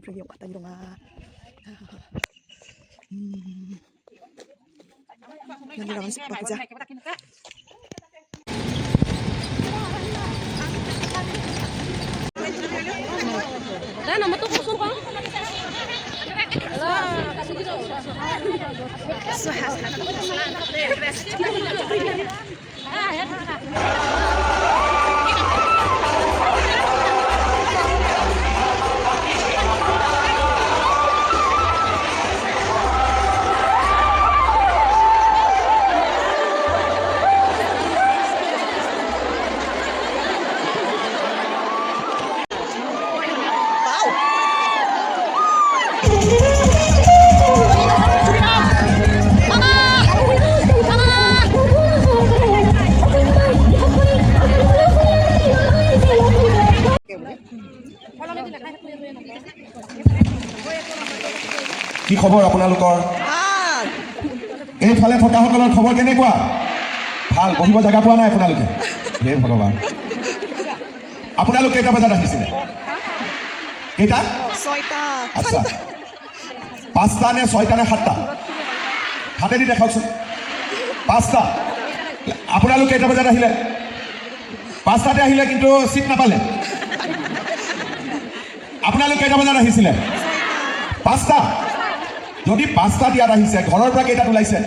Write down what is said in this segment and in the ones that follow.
프레기 왔다 이동아. 여기 가면 식 바꾸자. Dah nama tu kusur bang. কি খবৰ আপোনালোকৰ এইফালে থকাসকলৰ খবৰ কেনেকুৱা ভাল বহিব জায়গা পোৱা নাই আপোনালোকে হে ভগৱান আপোনালোক কেইটা বজাত আহিছিলে কেইটা 6টা আচ্ছা 5টা নে 6টা নে 7টা হাতেদি দেখাওকচোন 5টা আপোনালোক কেইটা বজাত আহিলে 5টাতে আহিলে কিন্তু সিট নাপালে আপোনালোক কেইটা বজাত আহিছিলে 5টা যদি 5টা দিয়াত আহিছে ঘৰৰ পৰা কেইটাত ওলাইছে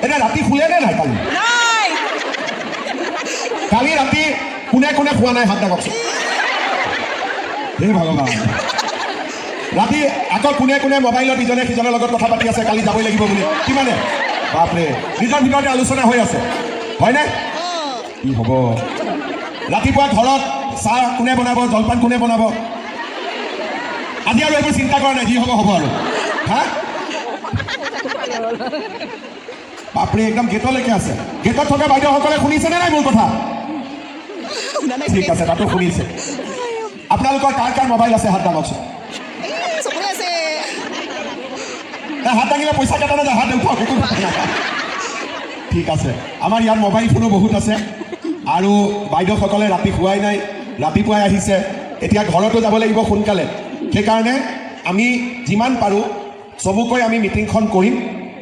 এটা ৰাতি শুলে নে নাই কালি ৰাতি কোনে কোনে খোৱা নাই হাত দাগকচোন হে ভগৱান ৰাতি আকৌ কোনে কোনে মোবাইলত ইজনে সিজনৰ লগত কথা পাতি আছে কালি যাবই লাগিব বুলি কিমানে বাপৰে নিজৰ ভিতৰতে আলোচনা হৈ আছে হয়নে কি হ'ব ৰাতিপুৱা ঘৰত চাহ কোনে বনাব জলপান কোনে বনাব আজি আৰু এইবোৰ চিন্তা কৰা নাই যি হ'ব হ'ব আৰু হা বাপৰে একদম গেটলৈকে আছে গেটত থকা বাইদেউসকলে শুনিছেনে নাই মোৰ কথা ঠিক আছে তাতো শুনিছে আপোনালোকৰ কাৰ কাৰ মোবাইল আছে হাত দাঙকচোন হাত দাঙিলে পইচা কাটা নাযায় হাত উঠাওক একো ঠিক আছে আমাৰ ইয়াত মোবাইল ফোনো বহুত আছে আৰু বাইদেউসকলে ৰাতি শুৱাই নাই ৰাতিপুৱাই আহিছে এতিয়া ঘৰতো যাব লাগিব সোনকালে সেইকাৰণে আমি যিমান পাৰোঁ চবুকৈ আমি মিটিংখন কৰিম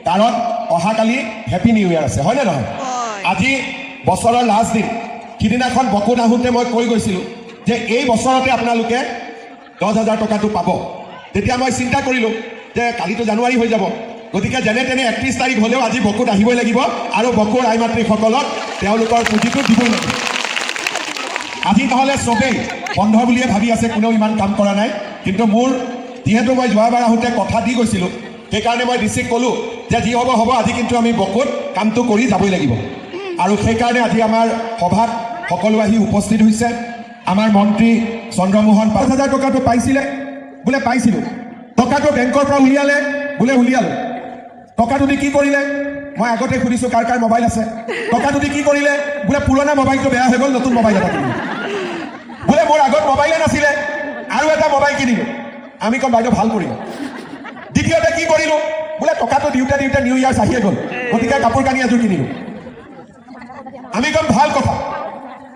কাৰণ অহাকালি হেপী নিউ ইয়াৰ আছে হয়নে নহয় আজি বছৰৰ লাষ্ট দিন সিদিনাখন বকুত আহোঁতে মই কৈ গৈছিলোঁ যে এই বছৰতে আপোনালোকে 10,000 টকাটো পাব তেতিয়া মই চিন্তা কৰিলোঁ যে কালিতো জানুৱাৰী হৈ যাব গতিকে যেনে তেনে 31 তাৰিখ হ'লেও আজি বকুত আহিবই লাগিব আৰু বকুৰ আই মাতৃসকলক তেওঁলোকৰ পুঁজিটো দিবই লাগিব আজি নহ'লে চবেই বন্ধ বুলিয়ে ভাবি আছে কোনেও ইমান কাম কৰা নাই কিন্তু মোৰ যিহেতু মই যোৱাবাৰ আহোঁতে কথা দি গৈছিলোঁ সেইকাৰণে মই ডিচিক ক'লোঁ যে যি হ'ব হ'ব আজি কিন্তু আমি বকুত কামটো কৰি যাবই লাগিব আৰু সেইকাৰণে আজি আমাৰ সভাত সকলো আহি উপস্থিত হৈছে আমাৰ মন্ত্ৰী চন্দ্ৰমোহন 5,000 টকাটো পাইছিলে বোলে পাইছিলোঁ টকাটো বেংকৰ পৰা উলিয়ালে বোলে উলিয়ালে টকাটো দি কি কৰিলে মই আগতে সুধিছোঁ কাৰ কাৰ মোবাইল আছে টকাটো দি কি কৰিলে বোলে পুৰণা মোবাইলটো বেয়া হৈ গ'ল নতুন মোবাইল এটা কিনিলে বোলে মোৰ আগত মোবাইলে নাছিলে আৰু এটা মোবাইল কিনিলোঁ আমি ক'ম বাইদেউ ভাল কৰিলোঁ দ্বিতীয়তে কি কৰিলোঁ বোলে টকাটো দিওঁতে দিওঁতে নিউ ইয়াৰ আহিয়ে গ'ল গতিকে কাপোৰ কানি এযোৰ কিনিলোঁ আমি ক'ম ভাল কথা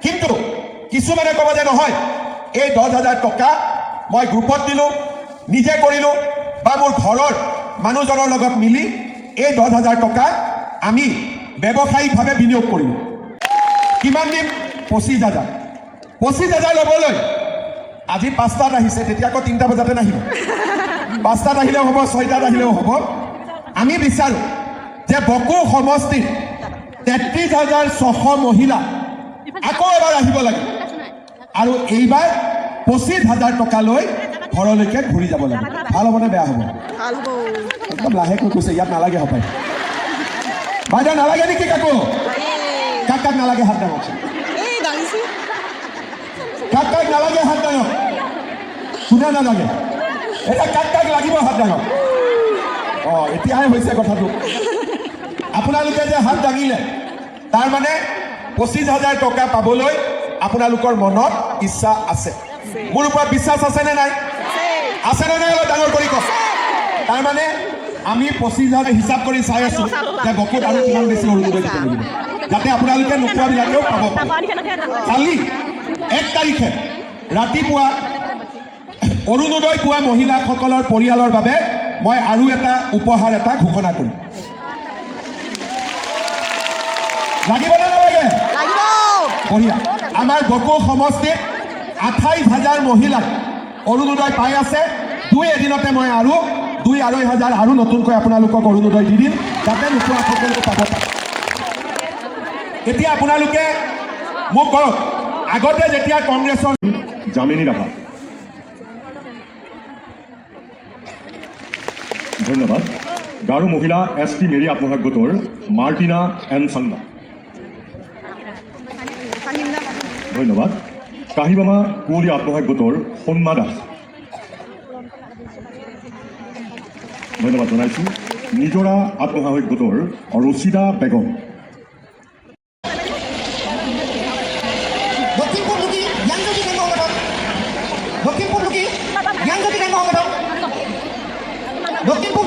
কিন্তু কিছুমানে ক'ব যে নহয় এই 10,000 টকা মই গ্ৰুপত দিলোঁ নিজে কৰিলোঁ বা মোৰ ঘৰৰ মানুহজনৰ লগত মিলি এই 10,000 টকা আমি ব্যৱসায়িকভাৱে বিনিয়োগ কৰিলোঁ কিমান দিম 25,000 ল'বলৈ আজি 5টাত আহিছে তেতিয়া আকৌ 3টা বজাতে নাহিব 5টাত আহিলেও হ'ব 6টাত আহিলেও হ'ব আমি বিচাৰোঁ যে বকো সমষ্টিত 33,600 মহিলা আকৌ এবাৰ আহিব লাগে আৰু এইবাৰ 25,000 টকা লৈ ঘৰলৈকে ঘূৰি যাব লাগে ভাল হ'বনে বেয়া হ'ব একদম লাহেকৈ কৈছে ইয়াত নালাগে হ'ব বাইদেউ নালাগে নেকি কাকো কাক কাক নালাগে হাত দাঙকচোন কাক কাক নালাগে হাত দাঙক কোনে নালাগে এতিয়া কাক কাক লাগিব হাত দাঙক অঁ এতিয়াহে হৈছে কথাটো আপোনালোকে যে হাত দাঙিলে তাৰমানে 25,000 টকা পাবলৈ আপোনালোকৰ মনত ইচ্ছা আছে মোৰ ওপৰত বিশ্বাস আছেনে নাই আছেনে নাই অলপ ডাঙৰ কৰি কওক তাৰমানে আমি 25,000 হিচাপ কৰি চাই আছোঁ যে বকুত আৰু কিমান বেছি অৰুণোদয় দিব লাগিব যাতে আপোনালোকে নোপোৱাবিলাকেও পাব পাৰে কালি 1 তাৰিখে ৰাতিপুৱা অৰুণোদয় পোৱা মহিলাসকলৰ পৰিয়ালৰ বাবে মই আৰু এটা উপহাৰ এটা ঘোষণা কৰিম। লাগিবনে নালাগে? বঢ়িয়া। আমাৰ গকুল সমষ্টিত 28,000 মহিলাই অৰুণোদয় পাই আছে। দুই এদিনতে মই আৰু 2-2.5 হাজাৰ আৰু নতুনকৈ আপোনালোকক অৰুণোদয় দি দিম, যাতে নোপোৱা সকলোকে পাব পাৰে। এতিয়া আপোনালোকে মোক কওক, আগতে যেতিয়া কংগ্ৰেছৰ যামিনী ৰাভা, ধন্যবাদ। গাৰো মহিলা ST মেৰী আত্মসহায়ক গোটৰ মাৰ্টিনা এন চান্দা, ধন্যবাদ। কাহিবামা কুঁৱলী আত্মসহায়ক গোটৰ সন্মা দাস, ধন্যবাদ জনাইছোঁ। নিজৰা আত্মসহায়ক গোটৰ ৰচিদা বেগম, লখিমপুৰ লোকী জ্ঞানজ্যোতি সংঘ সংগঠন, লখিমপুৰ লোকী জ্ঞানজ্যোতি সংঘ সংগঠন, লখিমপুৰ